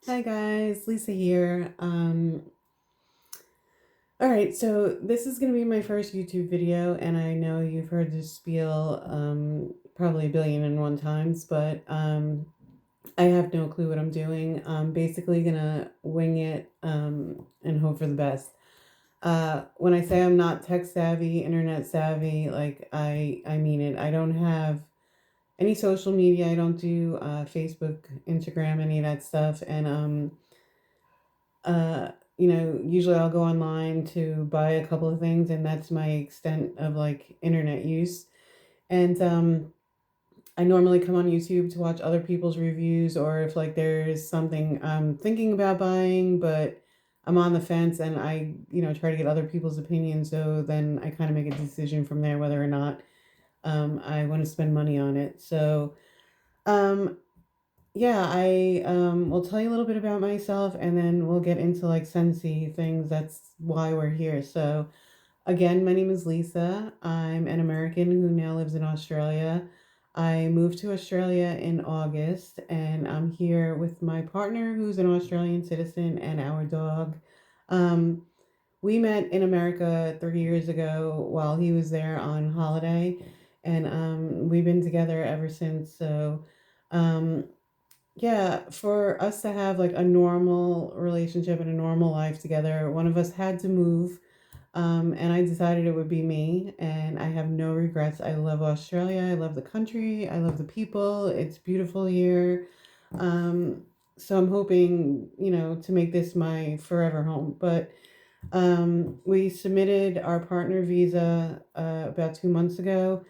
Hi guys, Lisa here. All right, so this is gonna be my first YouTube video, and I know you've heard this spiel probably a billion and one times, but I have no clue what I'm doing. I'm basically gonna wing it and hope for the best. When I say I'm not tech savvy, internet savvy, like I mean it. I don't have any social media. I don't do Facebook, Instagram, any of that stuff, and usually I'll go online to buy a couple of things, and that's my extent of like internet use. And I normally come on YouTube to watch other people's reviews, or if like there's something I'm thinking about buying, but I'm on the fence, and I try to get other people's opinions. So then I kind of make a decision from there whether or not I want to spend money on it. So um, yeah, I will tell you a little bit about myself, and then we'll get into like Scentsy things. That's why we're here. So, again, my name is Lisa. I'm an American who now lives in Australia. I moved to Australia in August, and I'm here with my partner who's an Australian citizen and our dog. Um, we met in America 3 years ago while he was there on holiday, and we've been together ever since. So, um, yeah, for us to have like a normal relationship and a normal life together, one of us had to move. And I decided it would be me, and I have no regrets. I love Australia. I love the country. I love the people. It's beautiful here. Um, so I'm hoping, to make this my forever home. But we submitted our partner visa about 2 months ago.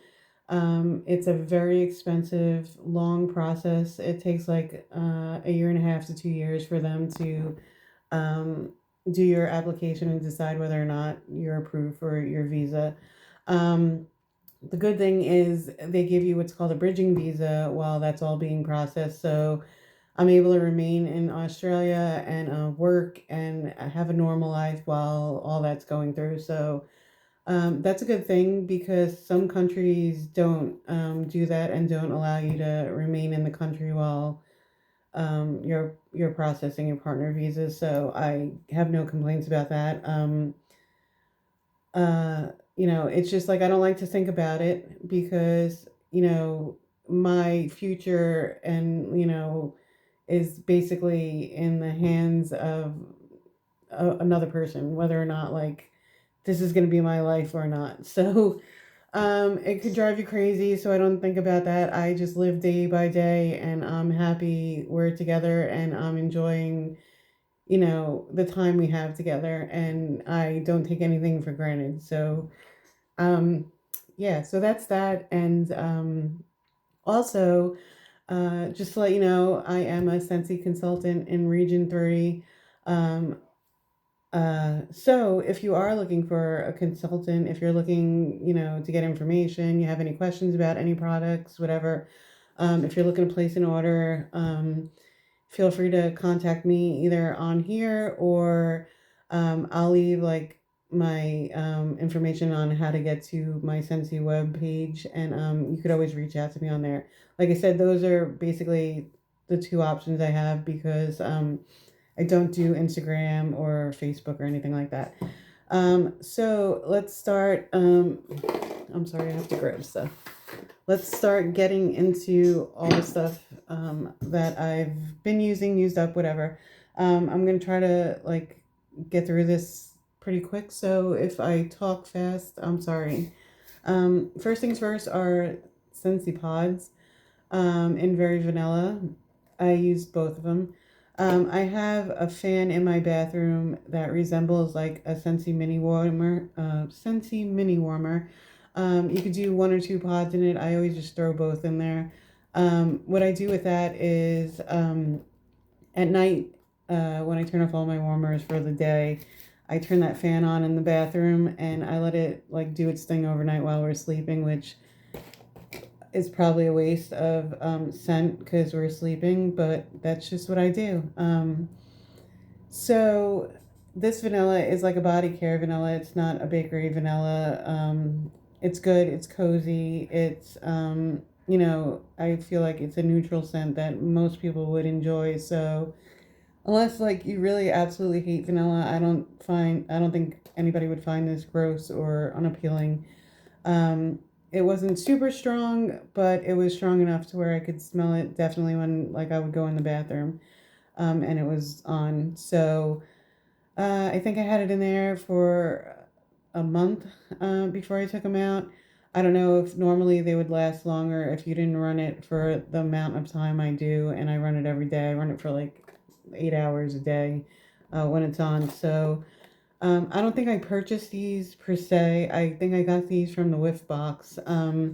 It's a very expensive, long process. It takes like a year and a half to 2 years for them to um, do your application and decide whether or not you're approved for your visa. Um, the good thing is they give you what's called a bridging visa while that's all being processed. So I'm able to remain in Australia and work and have a normal life while all that's going through. So that's a good thing because some countries don't do that and don't allow you to remain in the country while you're processing your partner visas. So I have no complaints about that. Uh, it's just like I don't like to think about it because my future and is basically in the hands of another person, whether or not like this is going to be my life or not. So it could drive you crazy, so I don't think about that. I just live day by day, and I'm happy we're together, and I'm enjoying, the time we have together, and I don't take anything for granted. So, um, yeah, so that's that. And also, just to let you know, I am a Scentsy consultant in Region 3. Um, so if you are looking for a consultant, if you're looking, to get information, you have any questions about any products, whatever, if you're looking to place an order, feel free to contact me either on here or I'll leave like my information on how to get to my Scentsy web page, and you could always reach out to me on there. Like I said, those are basically the two options I have because I don't do Instagram or Facebook or anything like that. So let's start. I'm sorry, I have to grab stuff. Let's start getting into all the stuff that I've been used up, whatever. I'm gonna try to like get through this pretty quick. So if I talk fast, I'm sorry. First things first are Scentsy pods in very vanilla. I use both of them. I have a fan in my bathroom that resembles like a Scentsy mini warmer. Scentsy mini warmer. You could do one or two pods in it. I always just throw both in there. What I do with that is at night when I turn off all my warmers for the day, I turn that fan on in the bathroom and I let it like do its thing overnight while we're sleeping, which is probably a waste of scent because we're sleeping, but that's just what I do. So this vanilla is like a body care vanilla. It's not a bakery vanilla. It's good. It's cozy. I feel like it's a neutral scent that most people would enjoy. So Unless like you really absolutely hate vanilla, I don't think anybody would find this gross or unappealing. Um, it wasn't super strong, but it was strong enough to where I could smell it definitely when like I would go in the bathroom. And it was on. So I think I had it in there for a month before I took them out. I don't know if normally they would last longer if you didn't run it for the amount of time I do, and I run it every day. I run it for like 8 hours a day when it's on. So I don't think I purchased these per se. I think I got these from the Whiff box. I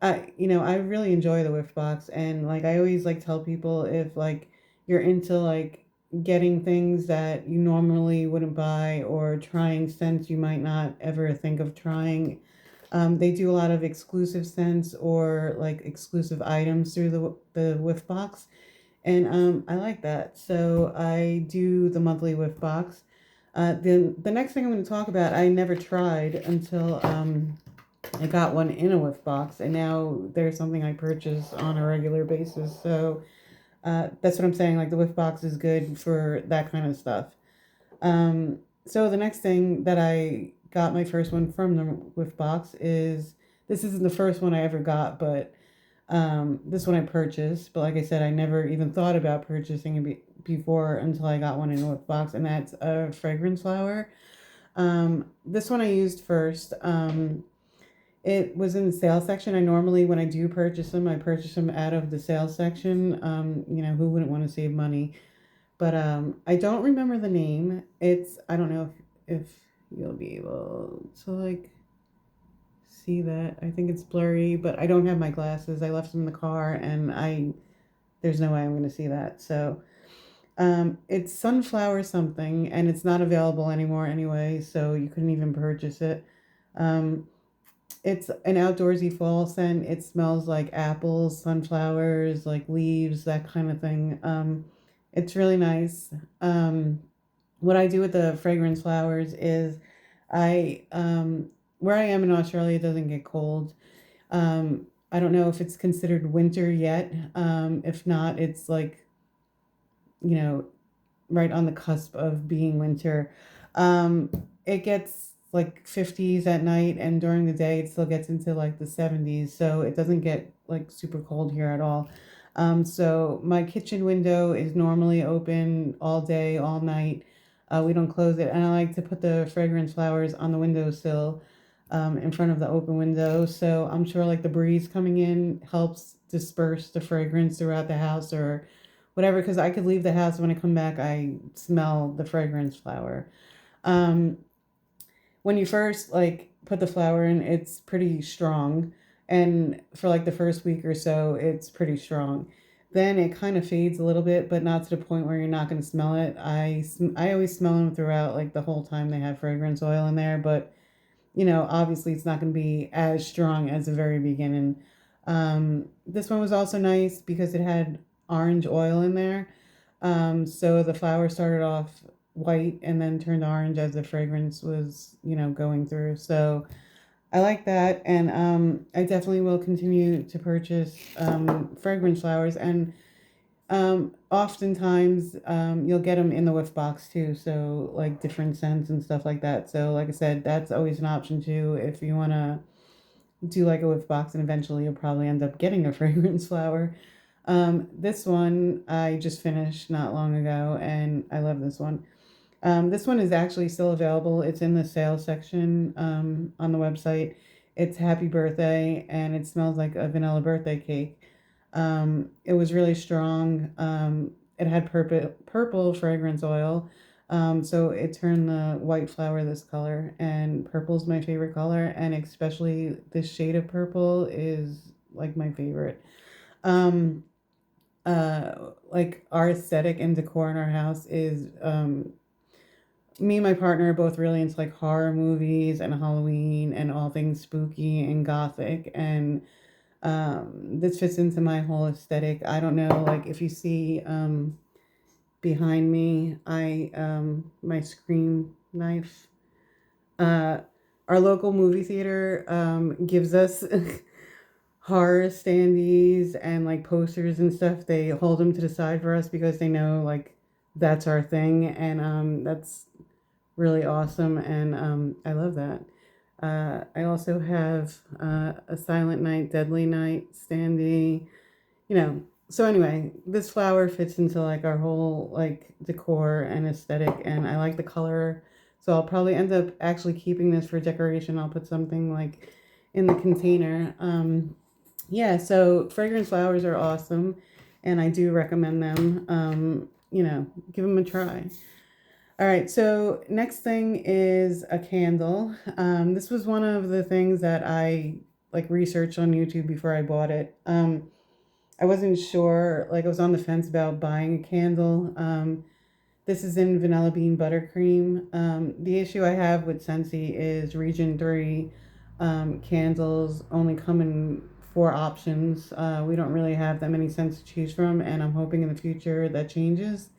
really enjoy the Whiff box, and like I always like tell people if like you're into like getting things that you normally wouldn't buy or trying scents you might not ever think of trying. They do a lot of exclusive scents or like exclusive items through the Whiff box, and I like that. So I do the monthly Whiff box. Then the next thing I'm going to talk about, I never tried until I got one in a Whiff box, and now there's something I purchase on a regular basis. So that's what I'm saying. Like the Whiff box is good for that kind of stuff. So the next thing that I got my first one from the Whiff box is this isn't the first one I ever got, but this one I purchased. But like I said, I never even thought about purchasing it before until I got one in a Whiff box, and that's a fragrance flower. This one I used first. It was in the sales section. I normally, when I do purchase them, I purchase them out of the sales section. Who wouldn't want to save money? But I don't remember the name. I don't know if you'll be able to like see that. I think it's blurry, but I don't have my glasses. I left them in the car, and there's no way I'm going to see that. So it's sunflower something, and it's not available anymore anyway. So you couldn't even purchase it. Um, It's an outdoorsy fall scent. It smells like apples, sunflowers, like leaves, that kind of thing. It's really nice. Um, what I do with the fragrance flowers is where I am in Australia, it doesn't get cold. I don't know if it's considered winter yet. If not, it's like, you know, right on the cusp of being winter. Um, it gets like 50s at night, and during the day, it still gets into like the 70s. So it doesn't get like super cold here at all. So my kitchen window is normally open all day, all night. We don't close it, and I like to put the fragrance flowers on the windowsill in front of the open window. So I'm sure like the breeze coming in helps disperse the fragrance throughout the house or whatever, because I could leave the house, when I come back I smell the fragrance flower. um when you first like put the flower in, it's pretty strong, and for like the first week or so it's pretty strong. Then it kind of fades a little bit, but not to the point where you're not going to smell it. I always smell them throughout, like the whole time they have fragrance oil in there, but obviously it's not going to be as strong as the very beginning. This one was also nice because it had orange oil in there. So the flower started off white and then turned orange as the fragrance was, going through. So I like that. And I definitely will continue to purchase fragrance flowers. And oftentimes you'll get them in the whiff box too. So like different scents and stuff like that. So like I said, that's always an option too. If you want to do like a whiff box, and eventually you'll probably end up getting a fragrance flower. This one I just finished not long ago, and I love this one. This one is actually still available. It's in the sales section on the website. It's Happy Birthday, and it smells like a vanilla birthday cake. It was really strong. It had purple fragrance oil. So it turned the white flower this color, and purple's my favorite color, and especially this shade of purple is like my favorite. Um, like our aesthetic and decor in our house is me and my partner are both really into like horror movies and Halloween and all things spooky and gothic, and this fits into my whole aesthetic. I don't know, like if you see behind me, I my scream knife. Uh, our local movie theater gives us horror standees and like posters and stuff. They hold them to the side for us because they know like that's our thing, and that's really awesome, and I love that. I also have a Silent Night, Deadly Night, Standy, you know. So anyway, this flower fits into like our whole like decor and aesthetic, and I like the color. So I'll probably end up actually keeping this for decoration. I'll put something like in the container. Yeah, so fragrance flowers are awesome, and I do recommend them. Give them a try. All right, so next thing is a candle. This was one of the things that I like researched on YouTube before I bought it. I wasn't sure, like I was on the fence about buying a candle. This is in vanilla bean buttercream. The issue I have with Scentsy is Region 3 candles only come in four options. We don't really have that many scents to choose from, and I'm hoping in the future that changes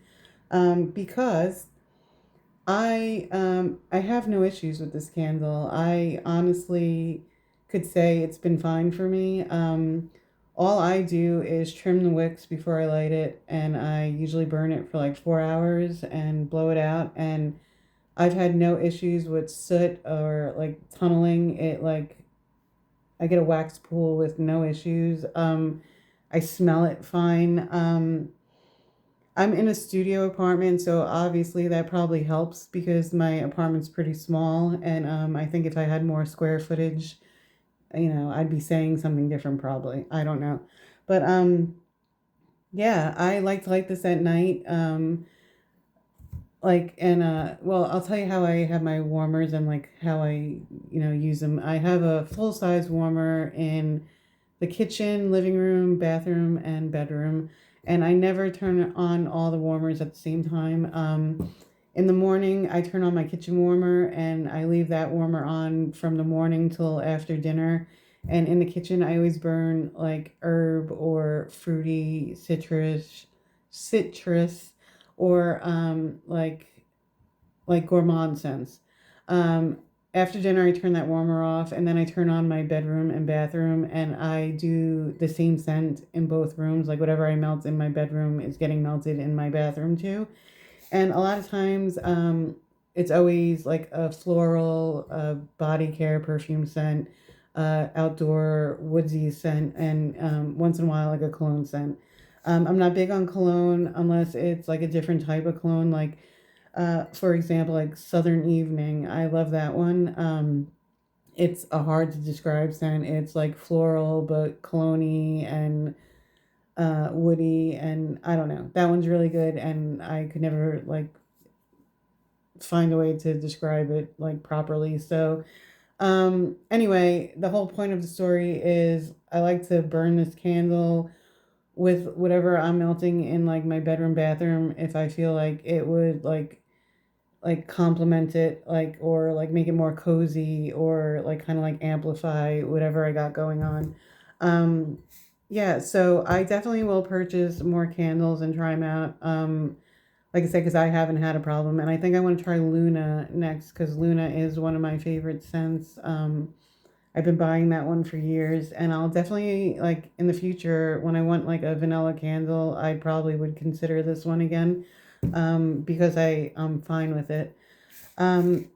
because I have no issues with this candle. I honestly could say it's been fine for me. All I do is trim the wicks before I light it, and I usually burn it for like 4 hours and blow it out. And I've had no issues with soot or like tunneling. It like I get a wax pool with no issues. I smell it fine. I'm in a studio apartment, so obviously that probably helps because my apartment's pretty small, and I think if I had more square footage, I'd be saying something different probably. I don't know, but yeah, I like to light this at night. Well, I'll tell you how I have my warmers and like how I use them. I have a full size warmer in the kitchen, living room, bathroom, and bedroom. And I never turn on all the warmers at the same time. In the morning, I turn on my kitchen warmer and I leave that warmer on from the morning till after dinner. And in the kitchen, I always burn like herb or fruity citrus, or like gourmand scents. Um, After dinner, I turn that warmer off, and then I turn on my bedroom and bathroom, and I do the same scent in both rooms. Like whatever I melt in my bedroom is getting melted in my bathroom too. And a lot of times, it's always like a floral, body care perfume scent, outdoor woodsy scent, and once in a while, like a cologne scent. I'm not big on cologne unless it's like a different type of cologne, like for example, like Southern Evening. I love that one. It's a hard to describe scent. It's like floral, but cologne and woody, and I don't know. That one's really good, and I could never like find a way to describe it like properly. So, anyway, the whole point of the story is I like to burn this candle with whatever I'm melting in like my bedroom, bathroom, if I feel like it would like complement it, like, or like make it more cozy, or like kind of like amplify whatever I got going on. um yeah, so I definitely will purchase more candles and try them out. Like I said, because I haven't had a problem, and I think I want to try Luna next because Luna is one of my favorite scents. I've been buying that one for years, and I'll definitely like in the future when I want like a vanilla candle, I probably would consider this one again, because I'm fine with it. Um,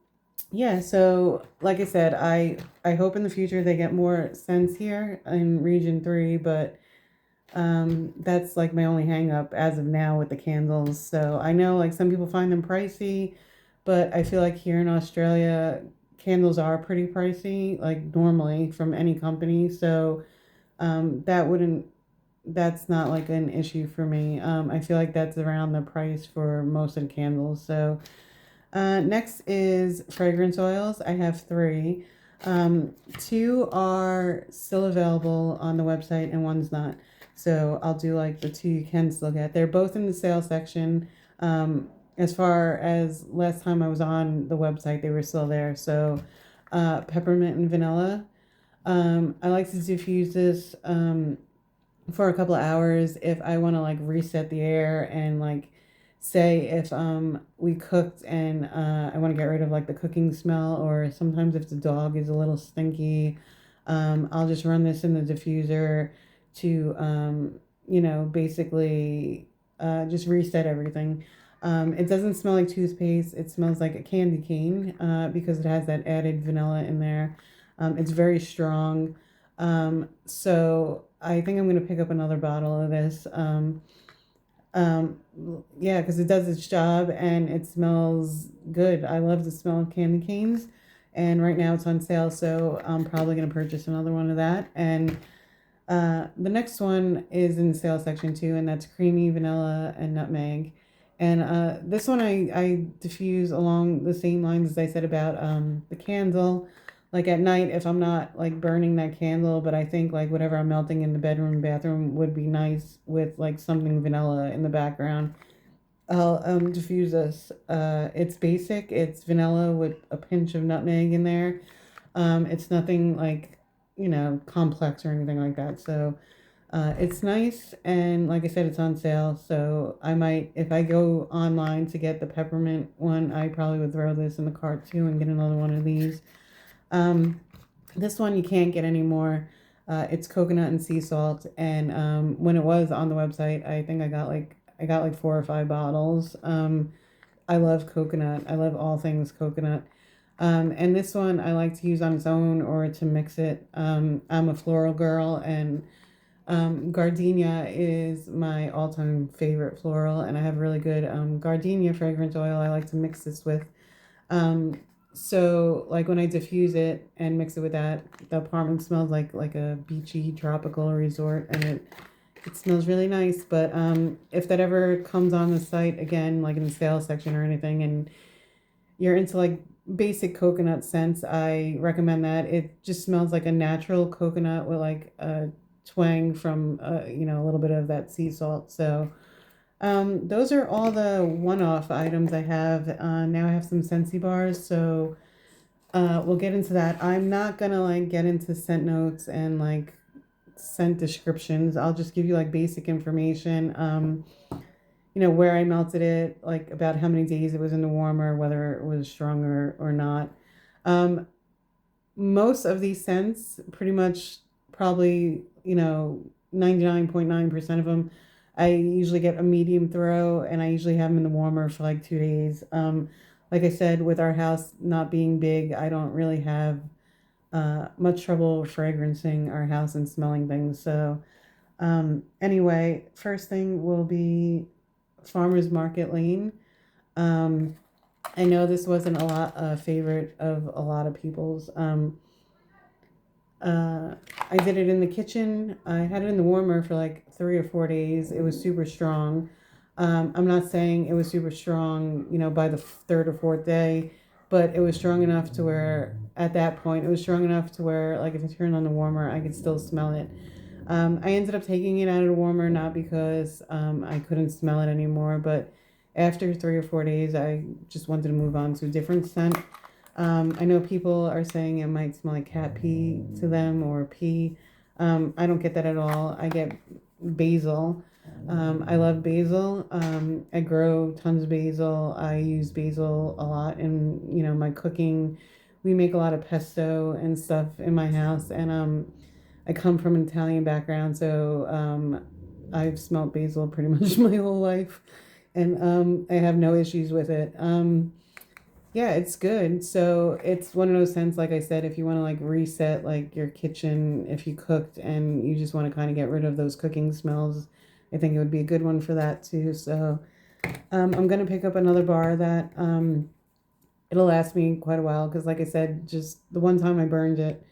yeah, so like I said, I hope in the future they get more scents here in Region 3, but that's like my only hang up as of now with the candles. So I know like some people find them pricey, but I feel like here in Australia, candles are pretty pricey, like normally from any company. So that wouldn't that's not like an issue for me. I feel like that's around the price for most of the candles. So next is fragrance oils. I have three. Two are still available on the website and one's not. So I'll do like the two you can still get. They're both in the sale section. As far as last time I was on the website, they were still there. So peppermint and vanilla. I like to diffuse this for a couple of hours if I want to like reset the air, and like say if we cooked and I want to get rid of like the cooking smell, or sometimes if the dog is a little stinky, I'll just run this in the diffuser to basically just reset everything. It doesn't smell like toothpaste. It smells like a candy cane because it has that added vanilla in there. It's very strong. So I think I'm going to pick up another bottle of this. Um, yeah, because it does its job and it smells good. I love the smell of candy canes. And right now it's on sale, so I'm probably going to purchase another one of that. And the next one is in the sales section too, and that's creamy vanilla and nutmeg. And this one I diffuse along the same lines as I said about the candle. Like at night, if I'm not like burning that candle, but I think like whatever I'm melting in the bedroom, bathroom would be nice with like something vanilla in the background. I'll diffuse this. It's basic. It's vanilla with a pinch of nutmeg in there. It's nothing like complex or anything like that. So it's nice, and like I said, it's on sale. So I might, if I go online to get the peppermint one, I probably would throw this in the cart too and get another one of these. Um, this one you can't get anymore. It's coconut and sea salt, and when it was on the website, I think I got like 4 or 5 bottles. I love coconut. I love all things coconut. And this one I like to use on its own or to mix it. I'm a floral girl, and gardenia is my all-time favorite floral, and I have really good gardenia fragrance oil I like to mix this with. Um, so like when I diffuse it and mix it with that, the apartment smells like a beachy tropical resort, and it smells really nice. But if that ever comes on the site again, like in the sales section or anything, and you're into like basic coconut scents, I recommend that. It just smells like a natural coconut with like a twang from a little bit of that sea salt. So those are all the one-off items I have. Now I have some Scentsy bars, so we'll get into that. I'm not gonna like get into scent notes and like scent descriptions. I'll just give you like basic information. Where I melted it, like about how many days it was in the warmer, whether it was stronger or not. Um, Most of these scents, pretty much, probably 99.9% of them, I usually get a medium throw, and I usually have them in the warmer for like 2 days. Like I said, with our house not being big, I don't really have much trouble fragrancing our house and smelling things. So anyway, first thing will be Farmers Market Lane. Um, I know this wasn't a favorite of a lot of people's. Uh, I did it in the kitchen. I had it in the warmer for like 3 or 4 days. It was super strong. I'm not saying it was super strong, by the third or fourth day, but it was strong enough to where, at that point, it was strong enough to where, like, if I turned on the warmer, I could still smell it. I ended up taking it out of the warmer, not because I couldn't smell it anymore, but after 3 or 4 days, I just wanted to move on to a different scent. I know people are saying it might smell like cat pee to them or pee. I don't get that at all. I get basil. I love basil. I grow tons of basil. I use basil a lot in my cooking. We make a lot of pesto and stuff in my house, and I come from an Italian background, so I've smelled basil pretty much my whole life, and I have no issues with it. Yeah, it's good. So it's one of those scents, like I said, if you want to like reset like your kitchen, if you cooked and you just want to kind of get rid of those cooking smells, I think it would be a good one for that too. So I'm gonna pick up another bar that it'll last me quite a while because, like I said, just the one time I burned it,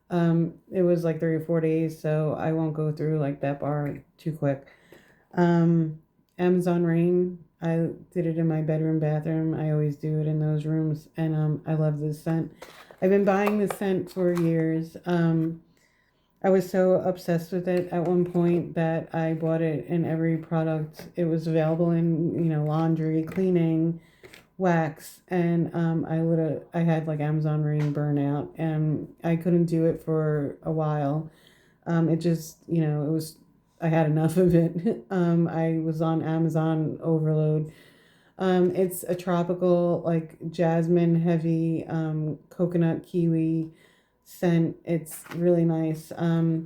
it was like 3 or 4 days, so I won't go through like that bar too quick. Um, Amazon Rain. I did it in my bedroom, bathroom. I always do it in those rooms, and I love this scent. I've been buying this scent for years. I was so obsessed with it at one point that I bought it in every product it was available in, laundry, cleaning, wax, and I had like Amazon Rain burnout, and I couldn't do it for a while. It just, it was, I had enough of it. I was on Amazon overload. It's a tropical, like jasmine heavy, coconut kiwi scent. It's really nice. I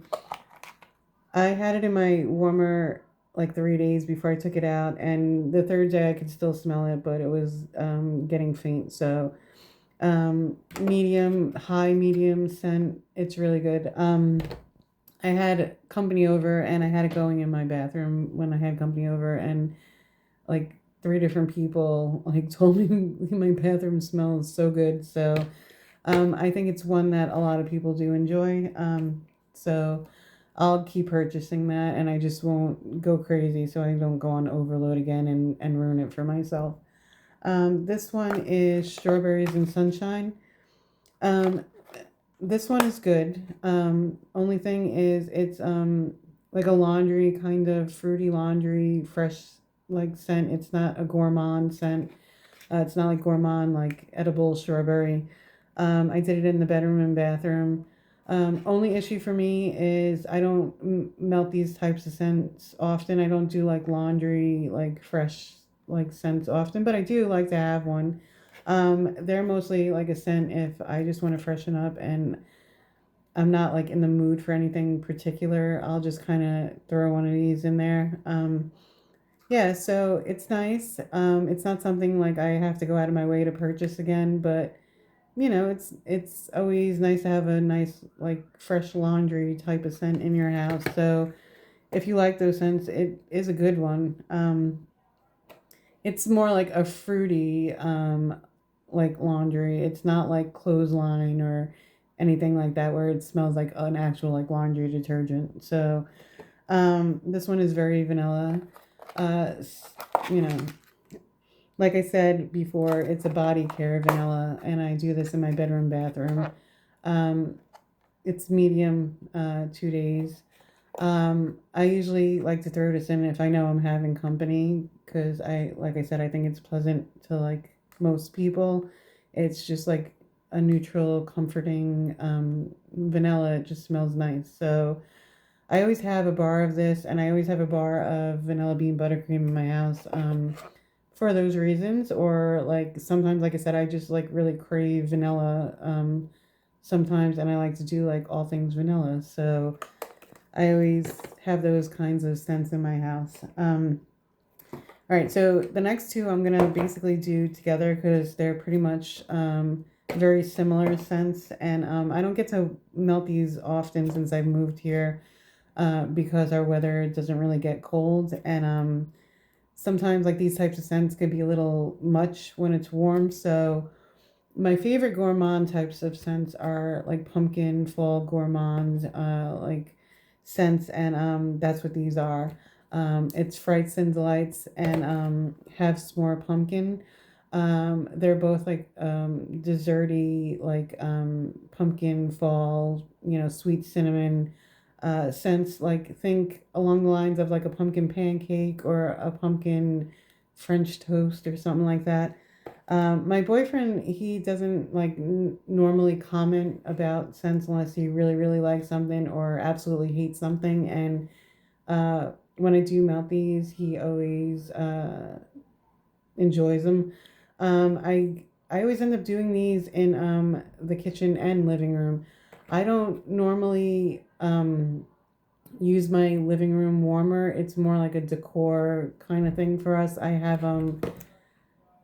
had it in my warmer like 3 days before I took it out, and the third day I could still smell it, but it was getting faint. So medium, high medium scent. It's really good. I had company over, and I had it going in my bathroom when I had company over, and like three different people like told me my bathroom smells so good. So I think it's one that a lot of people do enjoy. So I'll keep purchasing that, and I just won't go crazy so I don't go on overload again and ruin it for myself. This one is Strawberries and Sunshine. Um, this one is good. Only thing is it's like a laundry kind of fruity laundry, fresh like scent. It's not a gourmand scent. It's not like gourmand, like edible strawberry. I did it in the bedroom and bathroom. Only issue for me is I don't melt these types of scents often. I don't do like laundry, like fresh, like scents often, but I do like to have one. They're mostly like a scent if I just want to freshen up and I'm not like in the mood for anything particular. I'll just kind of throw one of these in there. Yeah, so it's nice. It's not something like I have to go out of my way to purchase again, but it's always nice to have a nice like fresh laundry type of scent in your house. So if you like those scents, it is a good one. It's more like a fruity like laundry. It's not like clothesline or anything like that where it smells like an actual like laundry detergent. So this one is very vanilla. You know, like I said before, it's a body care vanilla, and I do this in my bedroom bathroom. Um, it's medium, 2 days. I usually like to throw this in if I know I'm having company because like I said, I think it's pleasant to like most people. It's just like a neutral, comforting vanilla. It just smells nice. So I always have a bar of this, and I always have a bar of vanilla bean buttercream in my house. For those reasons, or like sometimes, like I said, I just like really crave vanilla sometimes, and I like to do like all things vanilla. So I always have those kinds of scents in my house. All right, so the next two I'm gonna basically do together because they're pretty much very similar scents, and I don't get to melt these often since I've moved here because our weather doesn't really get cold, and sometimes like these types of scents can be a little much when it's warm. So my favorite gourmand types of scents are like pumpkin, fall gourmand, like scents, and that's what these are. It's Frights and Delights and Have S'more Pumpkin. They're both like desserty, like pumpkin, fall, sweet cinnamon scents. Like think along the lines of like a pumpkin pancake or a pumpkin French toast or something like that. My boyfriend, he doesn't like normally comment about scents unless he really, really likes something or absolutely hates something. And when I do melt these, he always enjoys them. I always end up doing these in the kitchen and living room. I don't normally use my living room warmer. It's more like a decor kind of thing for us. I have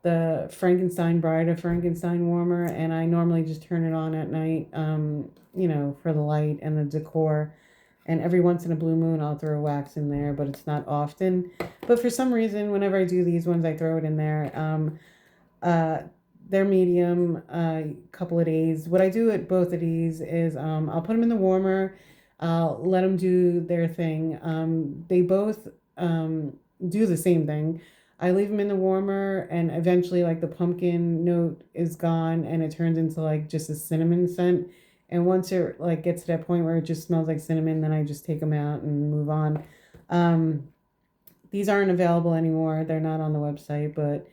the Frankenstein Bride of Frankenstein warmer, and I normally just turn it on at night, for the light and the decor. And every once in a blue moon, I'll throw wax in there, but it's not often. But for some reason, whenever I do these ones, I throw it in there. Uh, they're medium, couple of days. What I do at both of these is I'll put them in the warmer. I'll let them do their thing. They both do the same thing. I leave them in the warmer, and eventually, like the pumpkin note is gone, and it turns into like just a cinnamon scent. And once it like gets to that point where it just smells like cinnamon, then I just take them out and move on. Um, these aren't available anymore. They're not on the website, but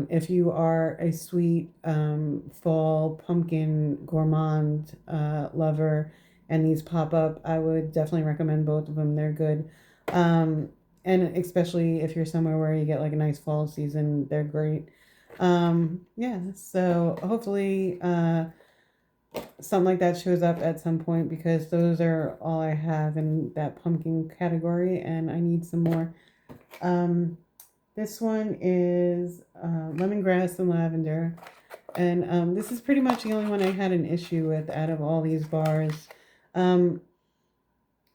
if you are a sweet fall pumpkin gourmand lover and these pop up, I would definitely recommend both of them. They're good. And especially if you're somewhere where you get like a nice fall season, they're great. Yeah, so hopefully something like that shows up at some point because those are all I have in that pumpkin category, and I need some more. Um, this one is lemongrass and lavender, and this is pretty much the only one I had an issue with out of all these bars. Um,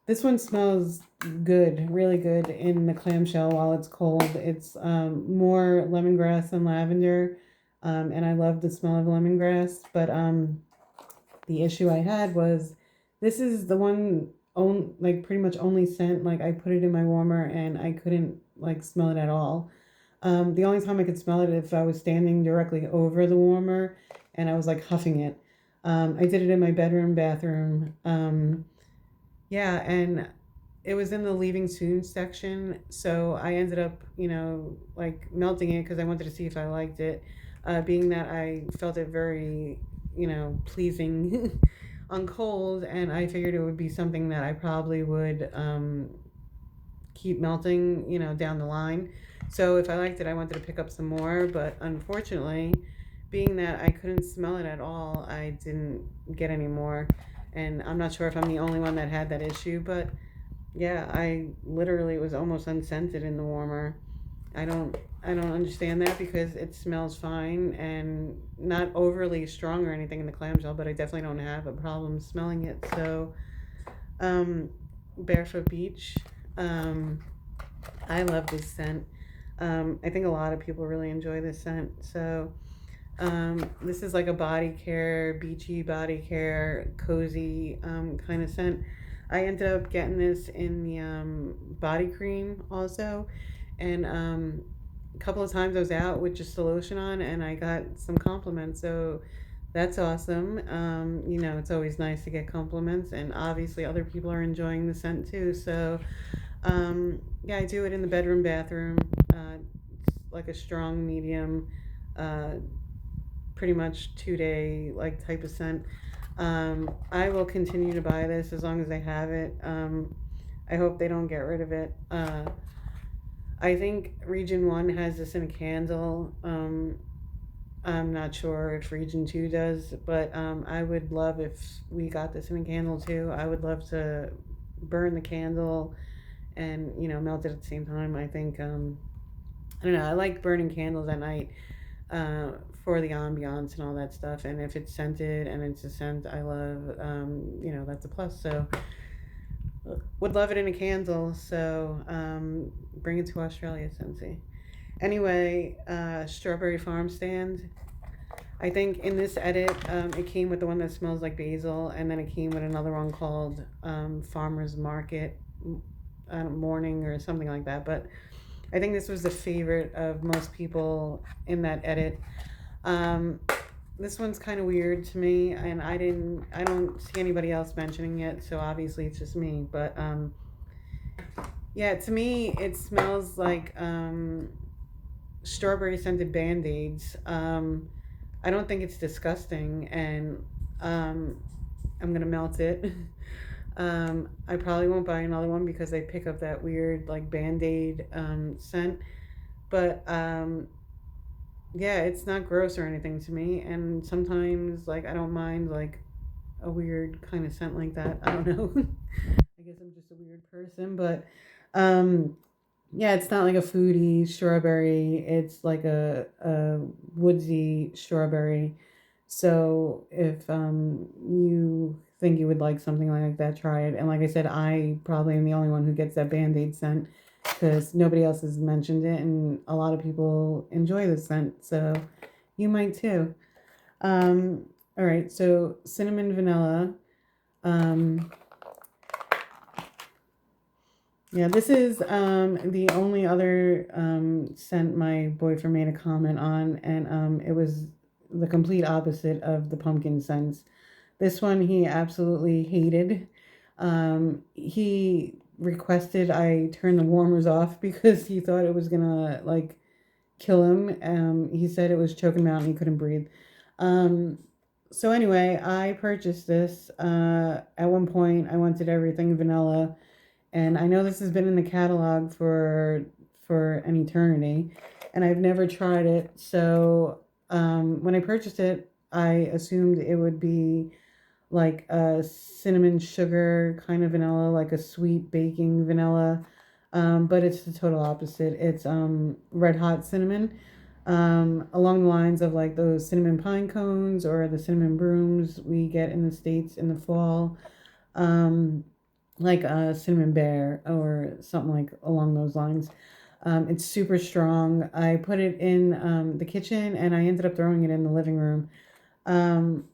this one smells good, really good in the clamshell while it's cold. It's more lemongrass and lavender, and I love the smell of lemongrass. But the issue I had was this is the one like pretty much only scent. Like I put it in my warmer and I couldn't like smell it at all. The only time I could smell it if I was standing directly over the warmer and I was like huffing it. I did it in my bedroom, bathroom. Yeah, and it was in the leaving soon section, so I ended up, like melting it because I wanted to see if I liked it. Being that I felt it very, pleasing on cold, and I figured it would be something that I probably would keep melting, down the line. So if I liked it, I wanted to pick up some more, but unfortunately, being that I couldn't smell it at all, I didn't get any more. And I'm not sure if I'm the only one that had that issue, but yeah, I literally was almost unscented in the warmer. I don't I don't understand that because it smells fine and not overly strong or anything in the clamshell, but I definitely don't have a problem smelling it. So, um, Barefoot Beach. Um, I love this scent. I think a lot of people really enjoy this scent. So, this is like a body care, beachy body care, cozy kind of scent. I ended up getting this in the body cream also. And a couple of times I was out with just the lotion on and I got some compliments. So that's awesome. It's always nice to get compliments. And obviously, other people are enjoying the scent too. So, yeah, I do it in the bedroom, bathroom. It's like a strong medium. Uh, Pretty much 2 day like type of scent. I will continue to buy this as long as they have it. I hope they don't get rid of it. I think Region 1 has this in a candle. I'm not sure if Region 2 does, but I would love if we got this in a candle too. I would love to burn the candle and, melt it at the same time. I think, I don't know, I like burning candles at night uh, for the ambiance and all that stuff. And if it's scented and it's a scent I love, that's a plus. So would love it in a candle. So bring it to Australia, Scentsy. Anyway, Strawberry Farm Stand. I think in this edit, it came with the one that smells like basil, and then it came with another one called Farmer's Market Morning or something like that. But I think this was the favorite of most people in that edit. Um, this one's kind of weird to me, and I don't see anybody else mentioning it, so obviously it's just me. But yeah, to me, it smells like strawberry scented band aids. I don't think it's disgusting, and um, I'm gonna melt it. I probably won't buy another one because they pick up that weird like band aid scent. But yeah, it's not gross or anything to me. And sometimes like I don't mind like a weird kind of scent like that. I don't know. I guess I'm just a weird person, but um, yeah, it's not like a foodie strawberry. It's like a woodsy strawberry. So if you think you would like something like that, try it. And like I said, I probably am the only one who gets that Band Aid scent because nobody else has mentioned it, and a lot of people enjoy the scent. So you might too. All right, so cinnamon vanilla. Um, Yeah, this is the only other scent my boyfriend made a comment on, and it was the complete opposite of the pumpkin scents. This one he absolutely hated. He requested I turn the warmers off because he thought it was gonna like kill him. He said it was choking him out and he couldn't breathe. Um, so anyway, I purchased this. At one point, I wanted everything vanilla, and I know this has been in the catalog for an eternity, and I've never tried it. So when I purchased it, I assumed it would be. like a cinnamon sugar kind of vanilla, like a sweet baking vanilla. But it's the total opposite. It's red hot cinnamon, along the lines of like those cinnamon pine cones or the cinnamon brooms we get in the States in the fall. Um, like a cinnamon bear or something like along those lines. It's super strong. I put it in the kitchen and I ended up throwing it in the living room. Um,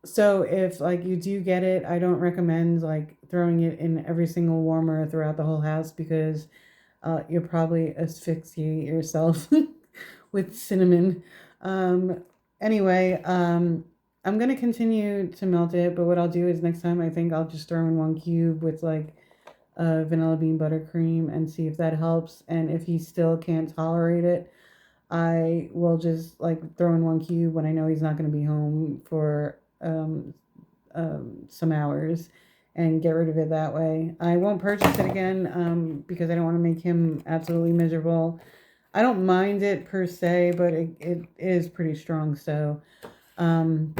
so if like you do get it, I don't recommend like throwing it in every single warmer throughout the whole house because you'll probably asphyxiate yourself with cinnamon. Um, anyway, I'm gonna continue to melt it, but what I'll do is next time I think I'll just throw in one cube with like vanilla bean buttercream and see if that helps. And if he still can't tolerate it, I will just like throw in one cube when I know he's not going to be home for some hours and get rid of it that way. I won't purchase it again because I don't want to make him absolutely miserable. I don't mind it per se, but it is pretty strong. So, um,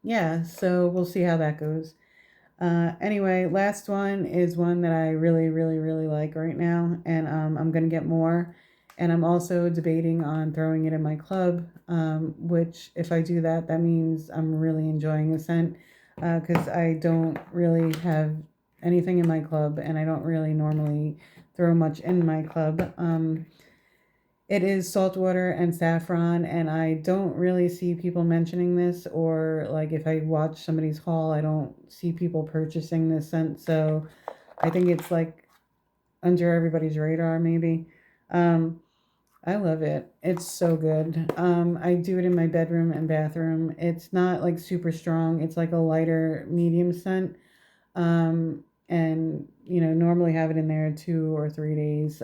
yeah, so we'll see how that goes. Anyway, last one is one that I really, really, really like right now, and I'm gonna get more. And I'm also debating on throwing it in my club, which if I do that, that means I'm really enjoying the scent, because I don't really have anything in my club, and I don't really normally throw much in my club. It is saltwater and saffron, and I don't really see people mentioning this, or like if I watch somebody's haul, I don't see people purchasing this scent. So I think it's like under everybody's radar, maybe. Um, I love it. It's so good. I do it in my bedroom and bathroom. It's not like super strong, it's like a lighter, medium scent. And normally have it in there 2 or 3 days.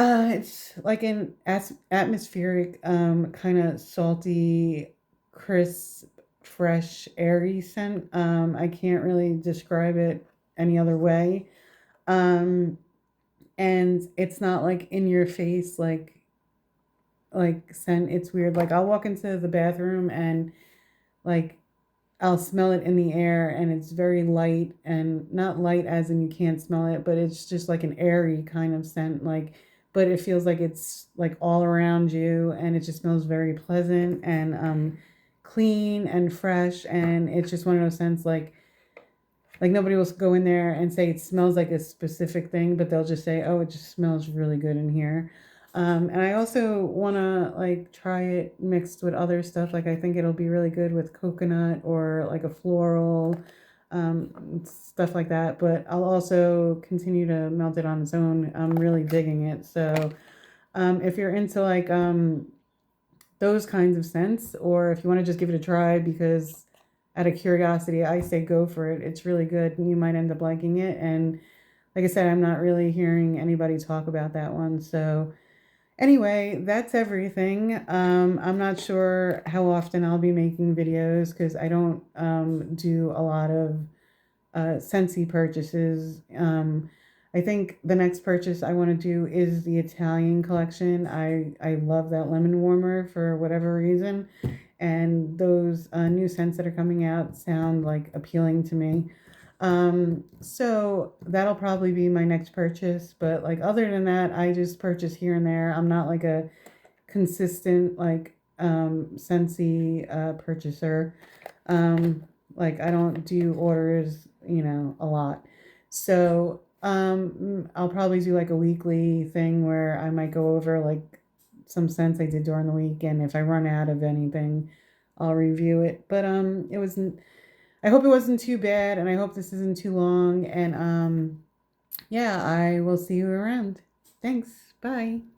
It's like an atmospheric, kind of salty, crisp, fresh, airy scent. I can't really describe it any other way. Um, and it's not like in your face, like scent. It's weird. Like I'll walk into the bathroom and like I'll smell it in the air and it's very light and not light as in you can't smell it, but it's just like an airy kind of scent, like, but it feels like it's like all around you and it just smells very pleasant and clean and fresh, and it's just one of those scents like nobody will go in there and say it smells like a specific thing, but they'll just say, "Oh, it just smells really good in here." And I also want to like try it mixed with other stuff. Like I think it'll be really good with coconut or like a floral, stuff like that. But I'll also continue to melt it on its own. I'm really digging it. So if you're into like those kinds of scents, or if you want to just give it a try because out of curiosity, I say go for it. It's really good and you might end up liking it. And like I said, I'm not really hearing anybody talk about that one. So anyway, that's everything. I'm not sure how often I'll be making videos because I don't do a lot of Scentsy purchases. I think the next purchase I want to do is the Italian collection. I love that lemon warmer for whatever reason, and those new scents that are coming out sound like appealing to me. So that'll probably be my next purchase. But like other than that, I just purchase here and there. I'm not like a consistent like Scentsy purchaser. Like I don't do orders, a lot. So I'll probably do like a weekly thing where I might go over like some scents I did during the week, and if I run out of anything, I'll review it. But it wasn't. I hope it wasn't too bad, and I hope this isn't too long. And yeah, I will see you around. Thanks. Bye.